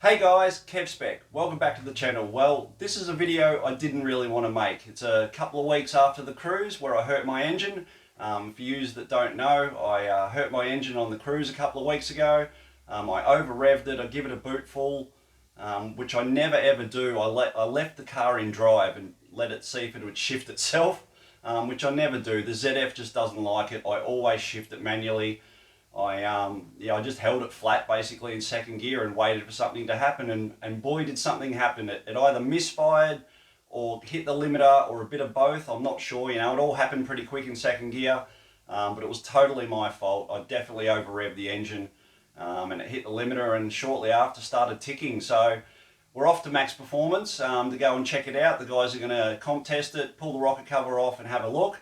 Hey guys, KevSpec. Welcome back to the channel. Well, this is a video I didn't really want to make. It's a couple of weeks after the cruise where I hurt my engine. For you that don't know, I hurt my engine on the cruise a couple of weeks ago. I over-revved it, I give it a boot full, which I never ever do. I left the car in drive and let it see if it would shift itself, which I never do. The ZF just doesn't like it. I always shift it manually. I just held it flat basically in second gear and waited for something to happen, and boy did something happen. It either misfired or hit the limiter or a bit of both. I'm not sure, it all happened pretty quick in second gear, but it was totally my fault. I definitely over revved the engine, and it hit the limiter and shortly after started ticking. So we're off to Max Performance to go and check it out. The guys are going to comp test it, pull the rocker cover off and have a look.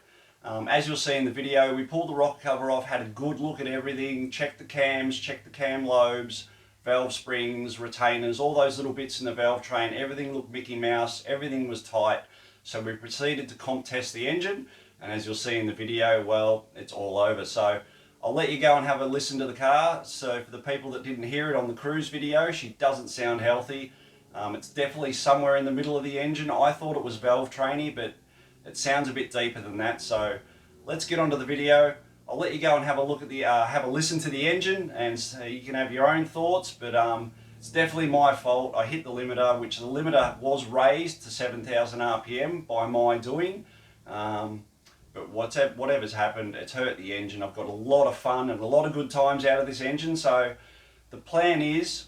As you'll see in the video, we pulled the rocker cover off, had a good look at everything, checked the cams, checked the cam lobes, valve springs, retainers, all those little bits in the valve train. Everything looked Mickey Mouse, everything was tight. So we proceeded to comp test the engine, and as you'll see in the video, well, it's all over. So I'll let you go and have a listen to the car. So for the people that didn't hear it on the cruise video, she doesn't sound healthy. It's definitely somewhere in the middle of the engine. I thought it was valve trainy, but it sounds a bit deeper than that. So let's get onto the video. I'll let you go and have a look at the, have a listen to the engine, and so you can have your own thoughts. But it's definitely my fault. I hit the limiter, which the limiter was raised to 7,000 RPM by my doing. But whatever's happened, it's hurt the engine. I've got a lot of fun and a lot of good times out of this engine. So the plan is,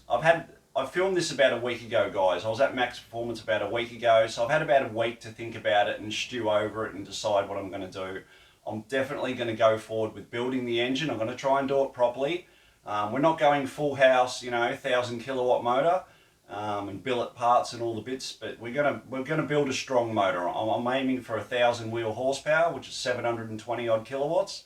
I filmed this about a week ago, guys. I was at Max Performance about a week ago, so I've had about a week to think about it and stew over it and decide what I'm going to do. I'm definitely going to go forward with building the engine. I'm going to try and do it properly. We're not going full house, 1,000 kilowatt motor and billet parts and all the bits, but we're going to build a strong motor. I'm aiming for 1,000 wheel horsepower, which is 720 odd kilowatts.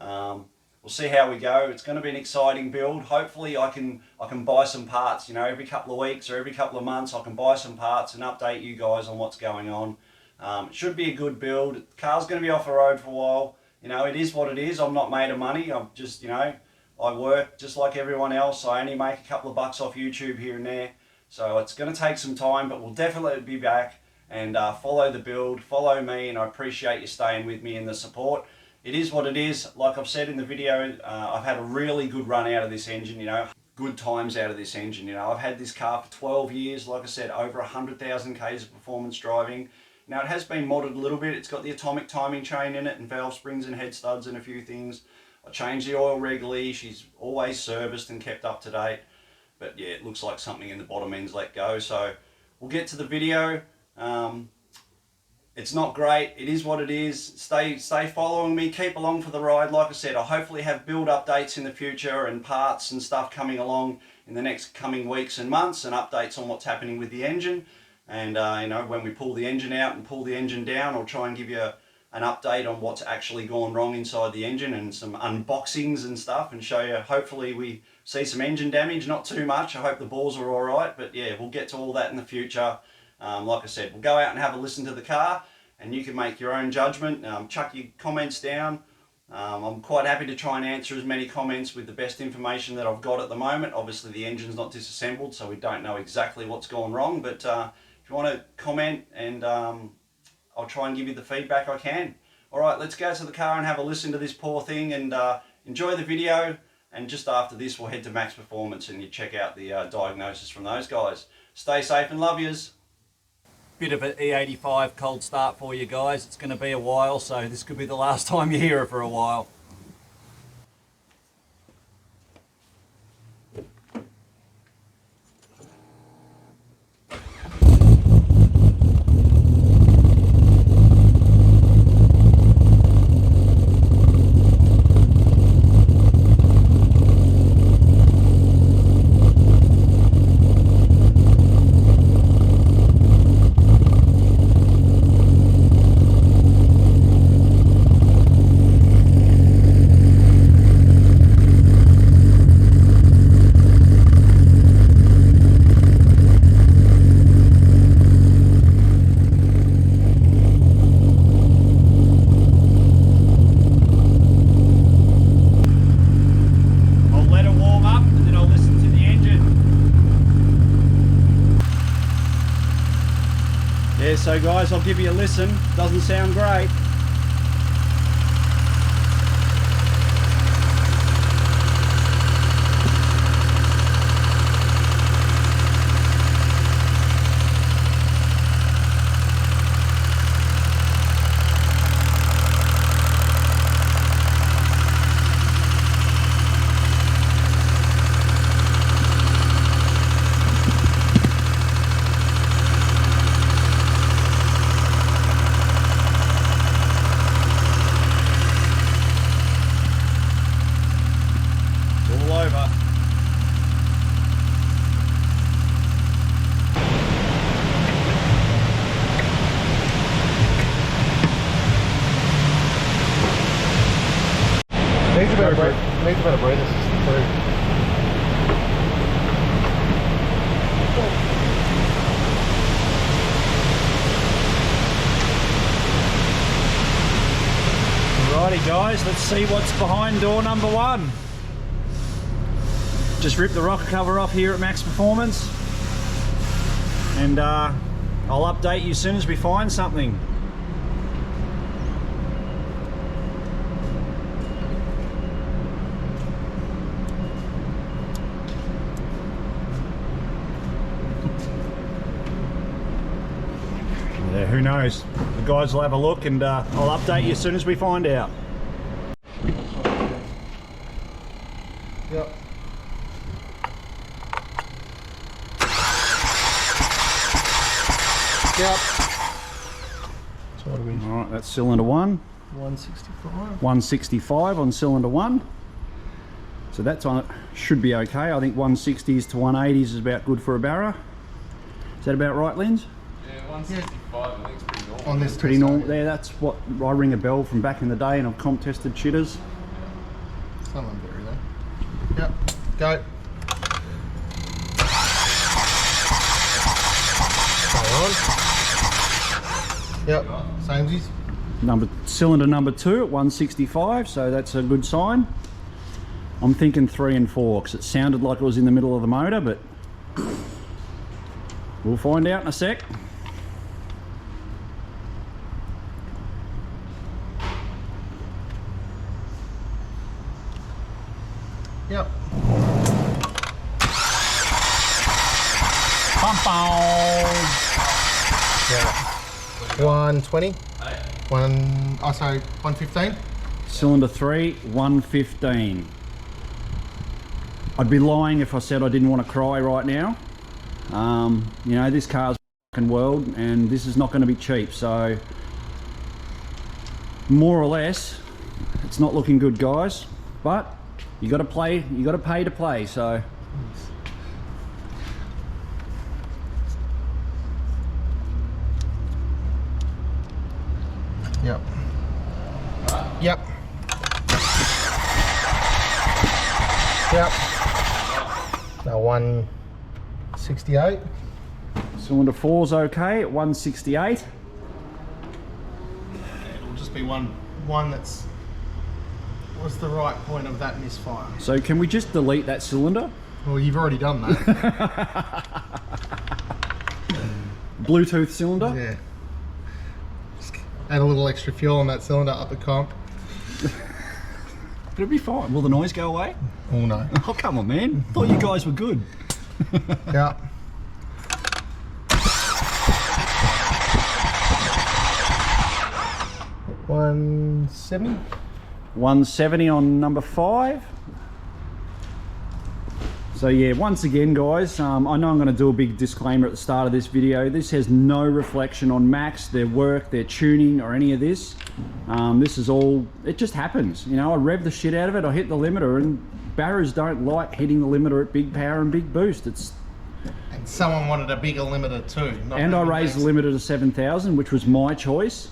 We'll see how we go. It's going to be an exciting build. Hopefully I can buy some parts, every couple of weeks or every couple of months I can buy some parts and update you guys on what's going on. It should be a good build. The car's going to be off the road for a while. It is what it is. I'm not made of money. I'm just, I work just like everyone else. I only make a couple of bucks off YouTube here and there. So it's going to take some time, but we'll definitely be back and follow the build, follow me, and I appreciate you staying with me and the support. It is what it is. Like I've said in the video, I've had a really good run out of this engine, good times out of this engine. I've had this car for 12 years, like I said, over 100,000 Ks of performance driving. Now it has been modded a little bit. It's got the atomic timing chain in it and valve springs and head studs and a few things. I change the oil regularly. She's always serviced and kept up to date. But yeah, it looks like something in the bottom end's let go. So we'll get to the video. It's not great. It is what it is. Stay following me. Keep along for the ride. Like I said, I hopefully have build updates in the future and parts and stuff coming along in the next coming weeks and months, and updates on what's happening with the engine. And when we pull the engine out and pull the engine down, I'll try and give you an update on what's actually gone wrong inside the engine and some unboxings and stuff, and show you, hopefully we see some engine damage, not too much. I hope the balls are all right, but yeah, we'll get to all that in the future. Like I said, we'll go out and have a listen to the car, and you can make your own judgment. Chuck your comments down. I'm quite happy to try and answer as many comments with the best information that I've got at the moment. Obviously the engine's not disassembled, so we don't know exactly what's gone wrong, but if you want to comment, and I'll try and give you the feedback I can. Alright, let's go to the car and have a listen to this poor thing, and enjoy the video. And just after this we'll head to Max Performance and you check out the diagnosis from those guys. Stay safe and love yous. Bit of an E85 cold start for you guys. It's going to be a while, so this could be the last time you hear it for a while. so guys, I'll give you a listen. Doesn't sound great. Needs a better breather system too. Alrighty guys, let's see what's behind door number 1. Just ripped the rocker cover off here at Max Performance, and I'll update you as soon as we find something. Yeah, who knows? The guys will have a look, and I'll update you as soon as we find out. Yep. Yep. So what are we? Alright, that's cylinder 1. 165. 165 on cylinder 1. So that's on it. Should be okay. I think 160s to 180s is about good for a Barra. Is that about right, Linz? Yeah, 165 I think is pretty normal. On this Pretty normal there. That's what I ring a bell from back in the day, and I've comp tested chitters. Someone very there. Yep. Go. Go on. Yep. Samesies. Cylinder number 2 at 165, so that's a good sign. I'm thinking 3 and 4 because it sounded like it was in the middle of the motor, but we'll find out in a sec. Yep. Yeah. 120. Sorry, 115. Cylinder 3, 115. I'd be lying if I said I didn't want to cry right now. You know, this car's fucking world, and this is not going to be cheap, so more or less it's not looking good, guys, but you got to play, you got to pay to play. So Yep. Yep. Yep. Now 168. cylinder 4's okay at 168. It'll just be one that's was the right point of that misfire. So can we just delete that cylinder? Well, you've already done that. Bluetooth cylinder? Yeah. Just add a little extra fuel on that cylinder up the comp. It'll be fine. Will the noise go away? Oh no. Oh, come on, man. Thought you guys were good. Yeah. $170. 170 on number 5. So yeah, once again guys, I know I'm going to do a big disclaimer at the start of this video. This has no reflection on Max, their work, their tuning, or any of this. This is all, it just happens. You know, I rev the shit out of it, I hit the limiter, and Barras don't like hitting the limiter at big power and big boost. It's And someone wanted a bigger limiter too. And I raised the limiter to 7,000, which was my choice.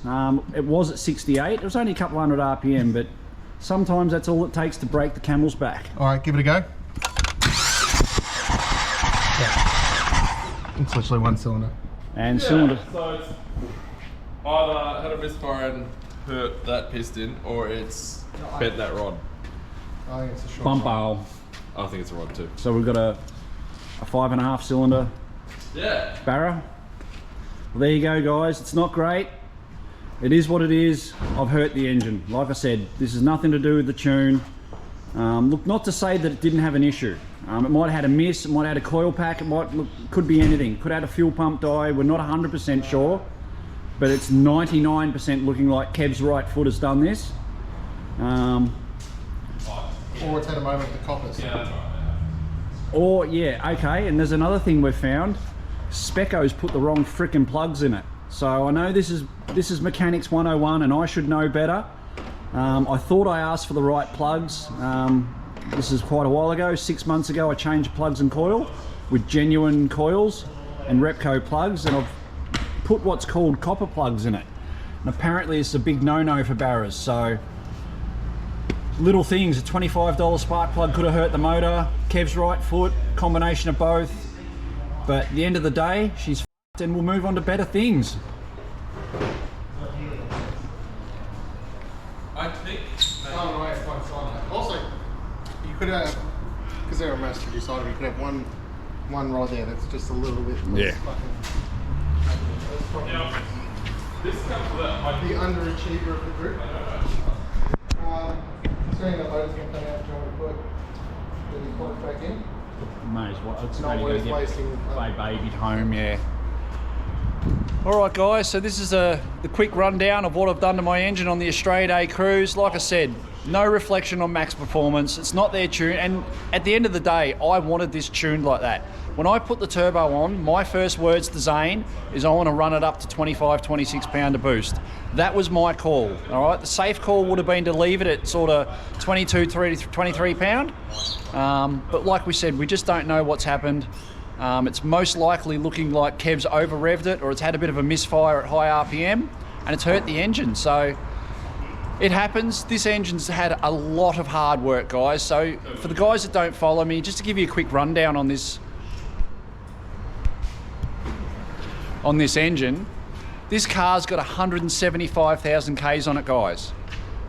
It was at 68. It was only a couple hundred RPM, but sometimes that's all it takes to break the camel's back. All right, give it a go. Yeah. It's literally one cylinder. And cylinder. So it's either had a misfire and hurt that piston, or it's bent that rod. I think it's a short Bump rod. barrel. I think it's a rod too. So we've got a 5.5 cylinder Yeah. Barra. Well, there you go, guys. It's not great. It is what it is. I've hurt the engine. Like I said, this has nothing to do with the tune. Look, not to say that it didn't have an issue. It might have had a miss, it might have had a coil pack, could be anything. Could have had a fuel pump die, we're not 100% sure. But it's 99% looking like Kev's right foot has done this. Or it's had a moment with the coppers. Or, yeah, okay, and there's another thing we've found. Speco's put the wrong frickin' plugs in it. So I know this is Mechanics 101 and I should know better. I thought I asked for the right plugs. This is quite a while ago, 6 months ago. I changed plugs and coil with genuine coils and Repco plugs, and I've put what's called copper plugs in it. And apparently it's a big no-no for Barras. So little things, a $25 spark plug could have hurt the motor, Kev's right foot, combination of both. But at the end of the day, she's f***ed and we'll move on to better things. I think. Oh, no, it's one side. Also, you could have, because they're a mass reduced item, you could have one rod there that's just a little bit less Yeah. This comes with that. the underachiever of the group. Seeing that motor's going to come out, do you want to put the plug back in? May as well. It's Not worth wasting. babied home, yeah. Alright guys, so this is the quick rundown of what I've done to my engine on the Australia Day cruise. Like I said, no reflection on Max Performance. It's not their tune, and at the end of the day, I wanted this tuned like that. When I put the turbo on, my first words to Zane is I want to run it up to 25, 26 pounder boost. That was my call, all right? The safe call would have been to leave it at sort of 22, 23 pound. But like we said, we just don't know what's happened. It's most likely looking like Kev's over revved it, or it's had a bit of a misfire at high RPM and it's hurt the engine. So it happens. This engine's had a lot of hard work, guys. So for the guys that don't follow me, just to give you a quick rundown on this engine, this car's got 175,000 Ks on it, guys.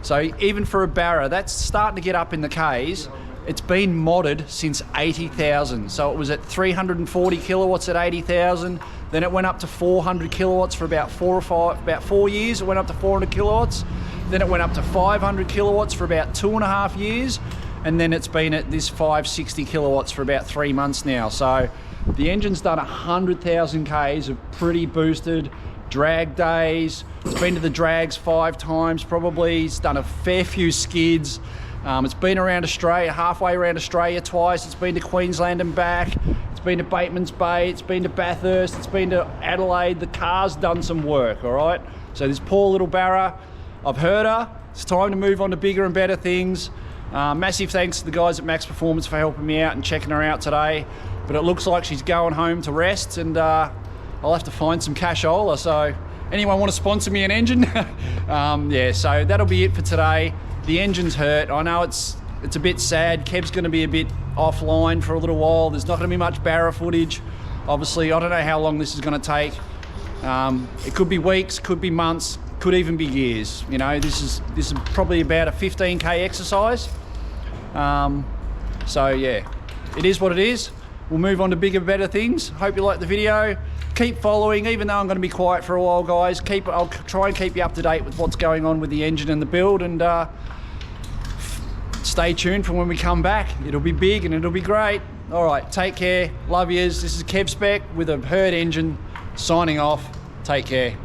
So even for a Barra, that's starting to get up in the Ks. It's been modded since 80,000. So it was at 340 kilowatts at 80,000. Then it went up to 400 kilowatts for about 4 years. It went up to 400 kilowatts. Then it went up to 500 kilowatts for about 2.5 years. And then it's been at this 560 kilowatts for about 3 months now. So the engine's done 100,000 Ks of pretty boosted drag days. It's been to the drags 5 times probably. It's done a fair few skids. It's been around Australia, halfway around Australia twice. It's been to Queensland and back. It's been to Bateman's Bay. It's been to Bathurst. It's been to Adelaide. The car's done some work, all right? So this poor little Barra, I've heard her. It's time to move on to bigger and better things. Massive thanks to the guys at Max Performance for helping me out and checking her out today. But it looks like she's going home to rest, and I'll have to find some cashola. So anyone want to sponsor me an engine? Yeah, so that'll be it for today. The engine's hurt. I know it's a bit sad. Kev's going to be a bit offline for a little while. There's not going to be much Barra footage. Obviously, I don't know how long this is going to take. It could be weeks, could be months, could even be years. You know, this is probably about a 15K exercise. So yeah, it is what it is. We'll move on to bigger, better things. Hope you liked the video. Keep following, even though I'm going to be quiet for a while, guys. I'll try and keep you up to date with what's going on with the engine and the build, and stay tuned for when we come back. It'll be big and it'll be great. All right, take care. Love yous. This is Kev Spec with a hurt engine signing off. Take care.